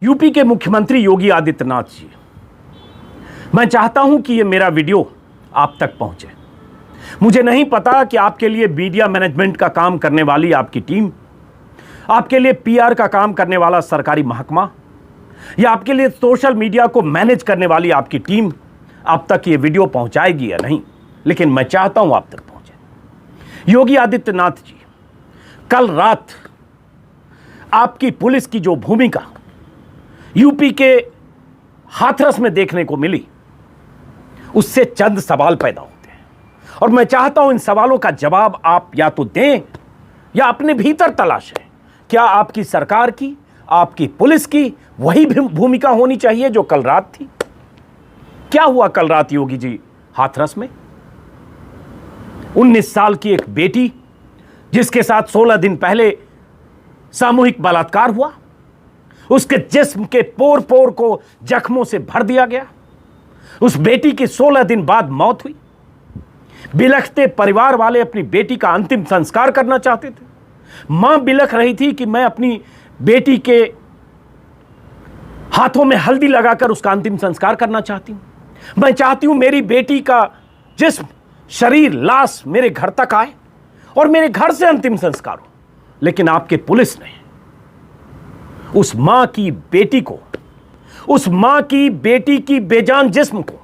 UP के मुख्यमंत्री योगी आदित्यनाथ जी, मैं चाहता हूं कि यह मेरा वीडियो आप तक पहुंचे। मुझे नहीं पता कि आपके लिए मीडिया मैनेजमेंट का काम करने वाली आपकी टीम, आपके लिए पीआर का काम करने वाला सरकारी महकमा, या आपके लिए सोशल मीडिया को मैनेज करने वाली आपकी टीम आप तक ये वीडियो पहुंचाएगी या नहीं, लेकिन मैं चाहता हूं आप तक पहुंचे। योगी आदित्यनाथ जी, कल रात आपकी पुलिस की जो भूमिका यूपी के हाथरस में देखने को मिली, उससे चंद सवाल पैदा होते हैं और मैं चाहता हूं इन सवालों का जवाब आप या तो दें या अपने भीतर तलाशें। क्या आपकी सरकार की, आपकी पुलिस की वही भूमिका होनी चाहिए जो कल रात थी? क्या हुआ कल रात योगी जी हाथरस में? 19 साल की एक बेटी जिसके साथ 16 दिन पहले सामूहिक बलात्कार हुआ, उसके जिस्म के पोर पोर को जख्मों से भर दिया गया। उस बेटी की 16 दिन बाद मौत हुई। बिलखते परिवार वाले अपनी बेटी का अंतिम संस्कार करना चाहते थे। मां बिलख रही थी कि मैं अपनी बेटी के हाथों में हल्दी लगाकर उसका अंतिम संस्कार करना चाहती हूं। मैं चाहती हूं मेरी बेटी का जिस्म, शरीर, लाश मेरे घर तक आए और मेरे घर से अंतिम संस्कार हो। लेकिन आपके पुलिस ने उस मां की बेटी को, उस मां की बेटी की बेजान जिस्म को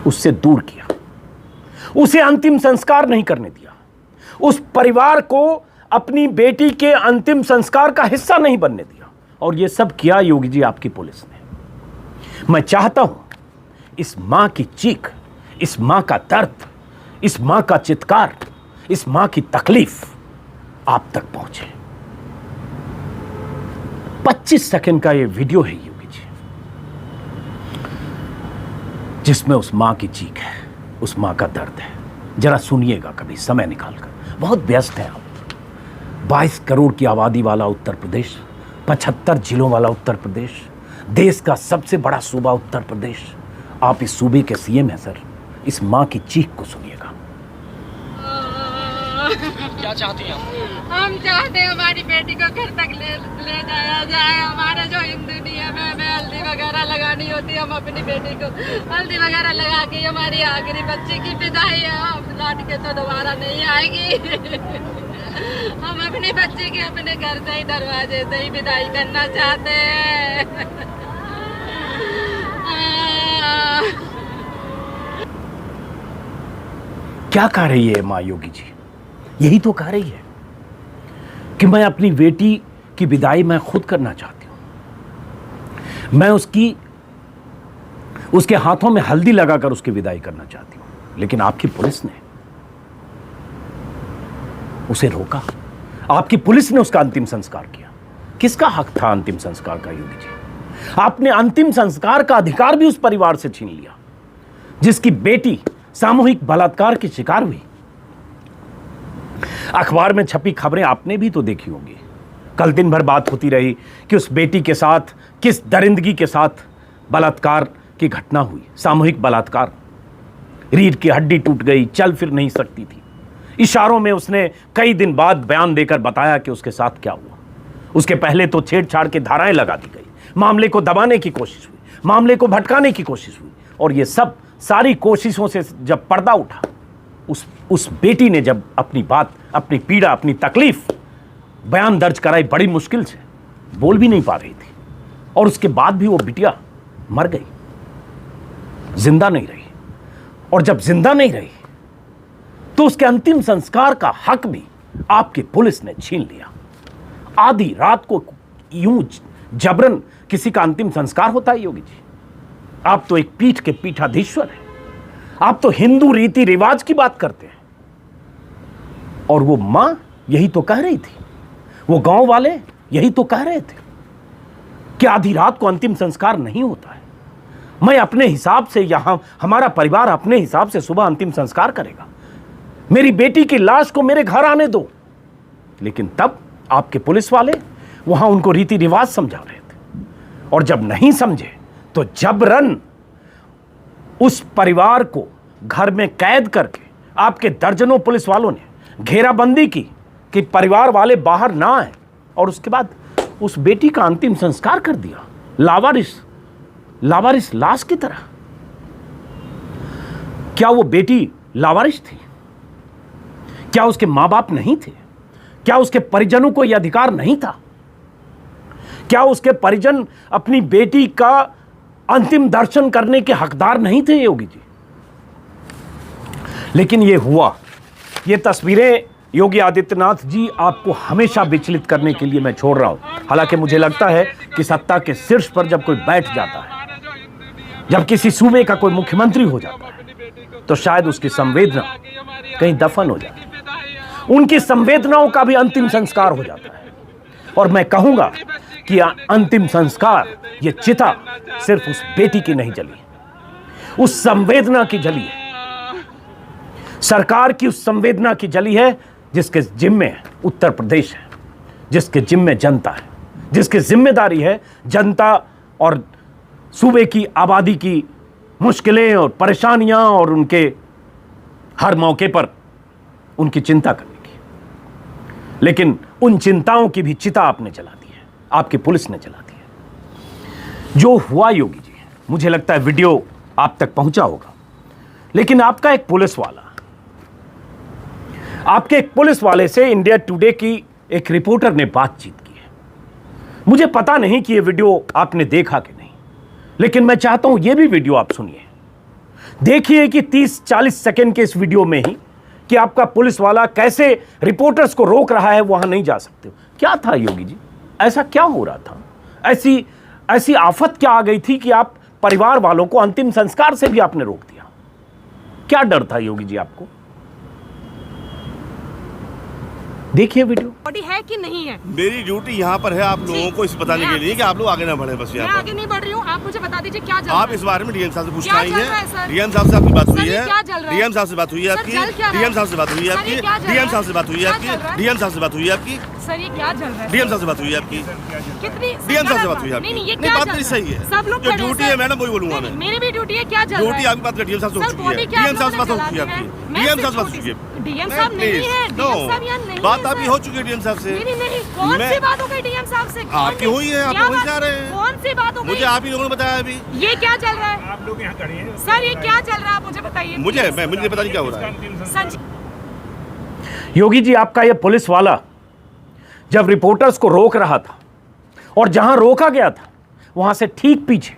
उससे दूर किया, उसे अंतिम संस्कार नहीं करने दिया, उस परिवार को अपनी बेटी के अंतिम संस्कार का हिस्सा नहीं बनने दिया। और यह सब किया योगी जी आपकी पुलिस ने। मैं चाहता हूं इस मां की चीख, इस मां का दर्द, इस मां का चित्कार, इस मां की तकलीफ आप तक पहुंचे। 25 सेकंड का यह वीडियो है योगी जी, जिसमें उस मां की चीख है, उस मां का दर्द है। जरा सुनिएगा कभी समय निकालकर। बहुत व्यस्त है आप। 22 करोड़ की आबादी वाला उत्तर प्रदेश, 75 जिलों वाला उत्तर प्रदेश, देश का सबसे बड़ा सूबा उत्तर प्रदेश, आप इस सूबे के सीएम हैं सर। इस मां की चीख को सुनिएगा। क्या चाहती हैं हम चाहते हैं हमारी बेटी को घर तक ले जाया जाए। हमारा जो हिंदू नियम है, हमें हल्दी वगैरह लगानी होती है, हम अपनी बेटी को हल्दी वगैरह लगा के हमारी आखिरी बच्चे की विदाई है। हम लौट के तो दोबारा नहीं आएगी। हम अपनी बच्ची की अपने घर से ही, दरवाजे से ही विदाई करना चाहते हैं। क्या कह रही है मां योगी जी? यही तो कह रही है कि मैं अपनी बेटी की विदाई मैं खुद करना चाहती हूं। मैं उसके हाथों में हल्दी लगाकर उसकी विदाई करना चाहती हूं। लेकिन आपकी पुलिस ने उसे रोका। आपकी पुलिस ने उसका अंतिम संस्कार किया। किसका हक था अंतिम संस्कार का योगी जी? आपने अंतिम संस्कार का अधिकार भी उस परिवार से छीन लिया जिसकी बेटी सामूहिक बलात्कार की शिकार हुई। अखबार में छपी खबरें आपने भी तो देखी होंगी। कल दिन भर बात होती रही कि उस बेटी के साथ किस दरिंदगी के साथ बलात्कार की घटना हुई, सामूहिक बलात्कार। रीढ़ की हड्डी टूट गई, चल फिर नहीं सकती थी। इशारों में उसने कई दिन बाद बयान देकर बताया कि उसके साथ क्या हुआ। उसके पहले तो छेड़छाड़ की धाराएं लगा दी गई, मामले को दबाने की कोशिश हुई, मामले को भटकाने की कोशिश हुई। और ये सब सारी कोशिशों से जब पर्दा उठा, उस बेटी ने जब अपनी बात, अपनी पीड़ा, अपनी तकलीफ बयान दर्ज कराई, बड़ी मुश्किल से, बोल भी नहीं पा रही थी। और उसके बाद भी वो बिटिया मर गई, जिंदा नहीं रही। और जब जिंदा नहीं रही तो उसके अंतिम संस्कार का हक भी आपकी पुलिस ने छीन लिया। आधी रात को यूं जबरन किसी का अंतिम संस्कार होता है योगी जी? आप तो एक पीठ के पीठाधीश्वर हैं। आप तो हिंदू रीति रिवाज की बात करते हैं। और वो मां यही तो कह रही थी, वो गांव वाले यही तो कह रहे थे कि आधी रात को अंतिम संस्कार नहीं होता है। मैं अपने हिसाब से, यहां हमारा परिवार अपने हिसाब से सुबह अंतिम संस्कार करेगा। मेरी बेटी की लाश को मेरे घर आने दो। लेकिन तब आपके पुलिस वाले वहां उनको रीति रिवाज समझा रहे थे। और जब नहीं समझे तो जबरन उस परिवार को घर में कैद करके आपके दर्जनों पुलिस वालों ने घेराबंदी की कि परिवार वाले बाहर ना आए। और उसके बाद उस बेटी का अंतिम संस्कार कर दिया, लावारिस लाश की तरह। क्या वो बेटी लावारिस थी? क्या उसके मां बाप नहीं थे? क्या उसके परिजनों को यह अधिकार नहीं था? क्या उसके परिजन अपनी बेटी का अंतिम दर्शन करने के हकदार नहीं थे योगी जी? लेकिन यह हुआ। ये तस्वीरें योगी आदित्यनाथ जी आपको हमेशा विचलित करने के लिए मैं छोड़ रहा हूं। हालांकि मुझे लगता है कि सत्ता के शीर्ष पर जब कोई बैठ जाता है, जब किसी सूबे का कोई मुख्यमंत्री हो जाता है, तो शायद उसकी संवेदना कहीं दफन हो जाती है, उनकी संवेदनाओं का भी अंतिम संस्कार हो जाता है। और मैं कहूंगा कि अंतिम संस्कार, ये चिता सिर्फ उस बेटी की नहीं जली, उस संवेदना की जली है, सरकार की उस संवेदना की जली है जिसके जिम्मे उत्तर प्रदेश है, जिसके जिम्मे जनता है, जिसकी जिम्मेदारी है जनता और सूबे की आबादी की मुश्किलें और परेशानियां और उनके हर मौके पर उनकी चिंता करने की। लेकिन उन चिंताओं की भी चिता आपने जला दी है, आपकी पुलिस ने जला दी है। जो हुआ योगी जी, मुझे लगता है वीडियो आप तक पहुंचा होगा। लेकिन आपका एक पुलिस वाला, आपके एक पुलिस वाले से इंडिया टुडे की एक रिपोर्टर ने बातचीत की है। मुझे पता नहीं कि यह वीडियो आपने देखा कि नहीं, लेकिन मैं चाहता हूं यह भी वीडियो आप सुनिए। देखिए कि 30-40 सेकंड के इस वीडियो में ही कि आपका पुलिस वाला कैसे रिपोर्टर्स को रोक रहा है, वहां नहीं जा सकते। क्या था योगी जी, ऐसा क्या हो रहा था? ऐसी आफत क्या आ गई थी कि आप परिवार वालों को अंतिम संस्कार से भी आपने रोक दिया? क्या डर था योगी जी आपको? देखिए वीडियो। बॉडी है कि नहीं है? मेरी ड्यूटी यहाँ पर है आप लोगों को इस बताने के लिए कि आप लोग आगे ना बढ़े। बस मैं यहाँ आगे नहीं बढ़ रही हूँ, आप मुझे बता दीजिए क्या चल पर रहा आप है? इस बारे में डीएम साहब से पूछना क्या आई चल रहा है, है। सर? डीएम साहब से आपकी बात हुई सर, ये है? क्या चल रहा है? डीएम साहब से बात हुई है सर, आपकी? चल क्या रहा है? डीएम साहब से बात हुई है सर, ये आपकी? क्या चल रहा है? डीएम साहब से बात हुई है क्या आपकी? चल रहा है? डीएम साहब से बात हुई है आपकी? सर ये क्या चल रहा है? डीएम साहब से बात हुई है आपकी? कितनी डीएम साहब से बात हुई है आपकी? नहीं, ये नहीं, क्या बात चल मेरी रहा सही है। सब लोग जो खड़े हैं, ड्यूटी सर। है मैडम वही बोलूंगा मैं। मेरी भी ड्यूटी है, क्या चल रहा है? ड्यूटी आपकी बात डीएम साहब से हो सर, चुकी बॉडी है। क्या डीएम साहब से बात हो चला चुकी है दी है? आपकी। मैं डीएम सिर्फ साहब से बात हो छोटी- चुकी है। डीएम साहब नहीं है, डीएम साहब यहाँ नहीं बात है, आपकी सर। हो चुकी है डीएम साहब से। नहीं नहीं, कौन सी बात हो गई डीएम साहब से? आपकी हुई है, आप क्या वहीं बात- जा रहे हैं। कौन सी बात हो गई? मुझे आप ही लोगों ने बताया अभी। ये क्या चल रहा है? आप लोग यहाँ खड़े हैं सर, ये क्या चल रहा है? आप मुझे बताइए। मुझे पता नहीं क्या हो रहा है। संजय योगी जी, आपका यह पुलिस वाला जब रिपोर्टर्स को रोक रहा था और जहां रोका गया था वहां से ठीक पीछे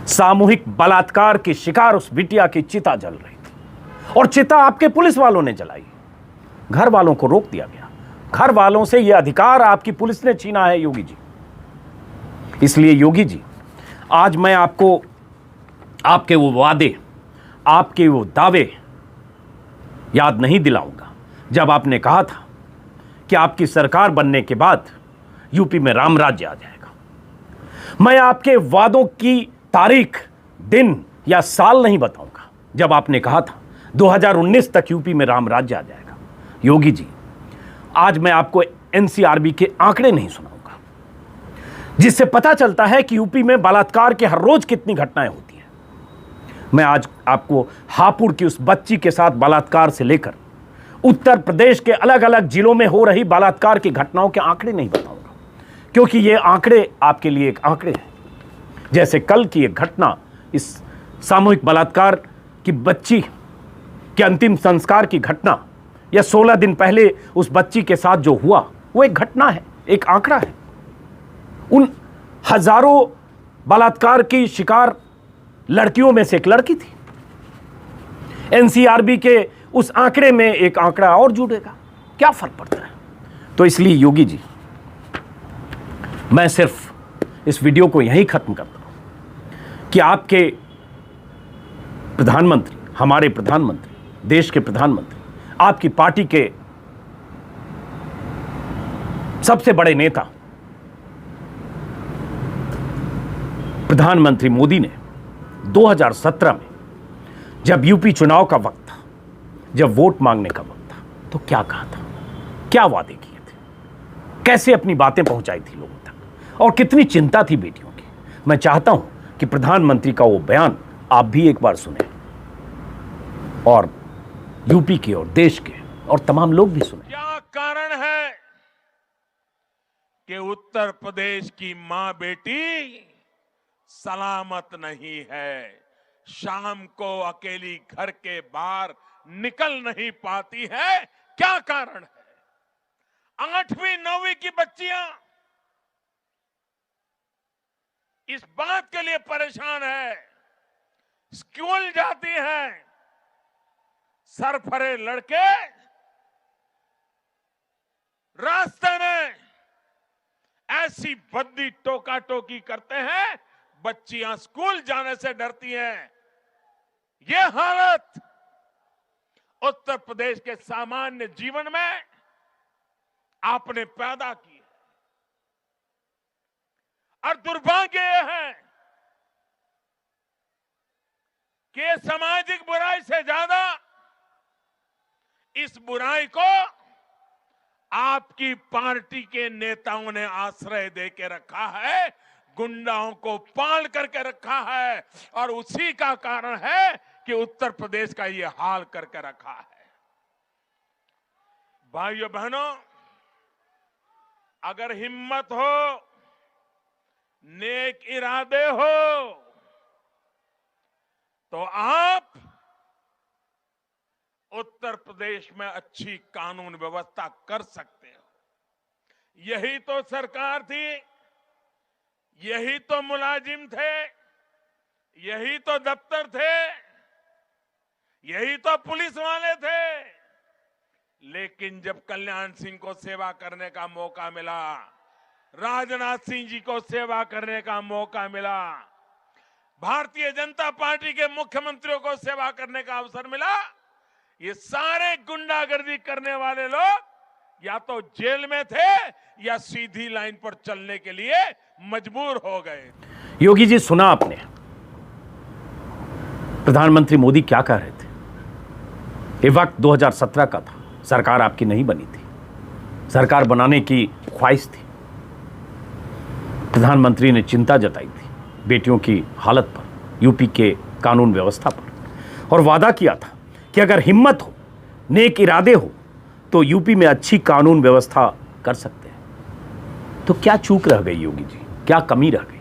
सामूहिक बलात्कार की शिकार उस बिटिया की चिता जल रही थी और चिता आपके पुलिस वालों ने जलाई। घर वालों को रोक दिया गया। घर वालों से यह अधिकार आपकी पुलिस ने छीना है योगी जी। इसलिए योगी जी, आज मैं आपको आपके वो वादे, आपके वो दावे याद नहीं दिलाऊंगा जब आपने कहा था कि आपकी सरकार बनने के बाद यूपी में राम राज्य आ जाएगा। मैं आपके वादों की तारीख, दिन या साल नहीं बताऊंगा जब आपने कहा था 2019 तक यूपी में राम राज्य आ जाएगा। योगी जी, आज मैं आपको एनसीआरबी के आंकड़े नहीं सुनाऊंगा जिससे पता चलता है कि यूपी में बलात्कार के हर रोज कितनी घटनाएं होती हैं। मैं आज आपको हापुड़ की उस बच्ची के साथ बलात्कार से लेकर उत्तर प्रदेश के अलग अलग जिलों में हो रही बलात्कार की घटनाओं के आंकड़े नहीं बताऊंगा, क्योंकि ये आंकड़े आपके लिए एक आंकड़े हैं। जैसे कल की एक घटना, इस सामूहिक बलात्कार की बच्ची के अंतिम संस्कार की घटना, या 16 दिन पहले उस बच्ची के साथ जो हुआ, वो एक घटना है, एक आंकड़ा है। उन हजारों बलात्कार की शिकार लड़कियों में से एक लड़की थी। एनसीआरबी के उस आंकड़े में एक आंकड़ा और जुड़ेगा, क्या फर्क पड़ता है? तो इसलिए योगी जी, मैं सिर्फ इस वीडियो को यहीं खत्म करता हूं कि आपके प्रधानमंत्री, हमारे प्रधानमंत्री, देश के प्रधानमंत्री, आपकी पार्टी के सबसे बड़े नेता प्रधानमंत्री मोदी ने 2017 में जब यूपी चुनाव का वक्त था, जब वोट मांगने का वक्त था, तो क्या कहा था, क्या वादे किए थे, कैसे अपनी बातें पहुंचाई थी लोगों तक, और कितनी चिंता थी बेटियों की। मैं चाहता हूं कि प्रधानमंत्री का वो बयान आप भी एक बार सुने और यूपी के और देश के और तमाम लोग भी सुने। क्या कारण है कि उत्तर प्रदेश की मां बेटी सलामत नहीं है। शाम को अकेली घर के बाहर निकल नहीं पाती है। क्या कारण है? 8वीं 9वीं की बच्चियां इस बात के लिए परेशान है, स्कूल जाती हैं, सरफरे लड़के रास्ते में ऐसी भद्दी टोका टोकी करते हैं, बच्चियां स्कूल जाने से डरती हैं। ये हालत उत्तर प्रदेश के सामान्य जीवन में आपने पैदा की है। और दुर्भाग्य यह है कि ये सामाजिक बुराई से ज्यादा इस बुराई को आपकी पार्टी के नेताओं ने आश्रय दे के रखा है, गुंडाओं को पाल करके रखा है, और उसी का कारण है कि उत्तर प्रदेश का ये हाल करके रखा है। भाइयों बहनों, अगर हिम्मत हो, नेक इरादे हो, तो आप उत्तर प्रदेश में अच्छी कानून व्यवस्था कर सकते हो। यही तो सरकार थी, यही तो मुलाजिम थे, यही तो दफ्तर थे, यही तो पुलिस वाले थे। लेकिन जब कल्याण सिंह को सेवा करने का मौका मिला, राजनाथ सिंह जी को सेवा करने का मौका मिला, भारतीय जनता पार्टी के मुख्यमंत्रियों को सेवा करने का अवसर मिला, ये सारे गुंडागर्दी करने वाले लोग या तो जेल में थे या सीधी लाइन पर चलने के लिए मजबूर हो गए। योगी जी, सुना आपने प्रधानमंत्री मोदी क्या कह रहे थे? ये वक्त 2017 का था, सरकार आपकी नहीं बनी थी, सरकार बनाने की ख्वाहिश थी। प्रधानमंत्री ने चिंता जताई थी बेटियों की हालत पर, यूपी के कानून व्यवस्था पर, और वादा किया था कि अगर हिम्मत हो, नेक इरादे हो, तो यूपी में अच्छी कानून व्यवस्था कर सकते हैं। तो क्या चूक रह गई योगी जी? क्या कमी रह गई?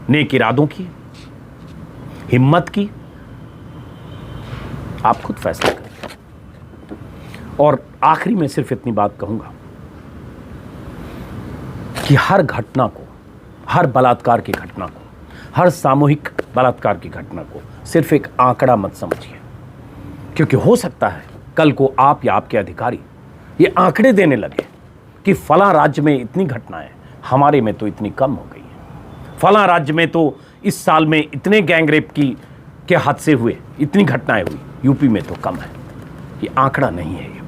नेक इरादों की, हिम्मत की? आप खुद फैसला करें। और आखिरी में सिर्फ इतनी बात कहूंगा कि हर घटना को, हर बलात्कार की घटना को, हर सामूहिक बलात्कार की घटना को सिर्फ एक आंकड़ा मत समझिए, क्योंकि हो सकता है कल को आप या आपके अधिकारी ये आंकड़े देने लगे कि फलां राज्य में इतनी घटनाएं, हमारे में तो इतनी कम हो गई हैं। फलां राज्य में तो इस साल में इतने गैंगरेप के हादसे हुए, इतनी घटनाएं हुई, यूपी में तो कम है। ये आंकड़ा नहीं है ये।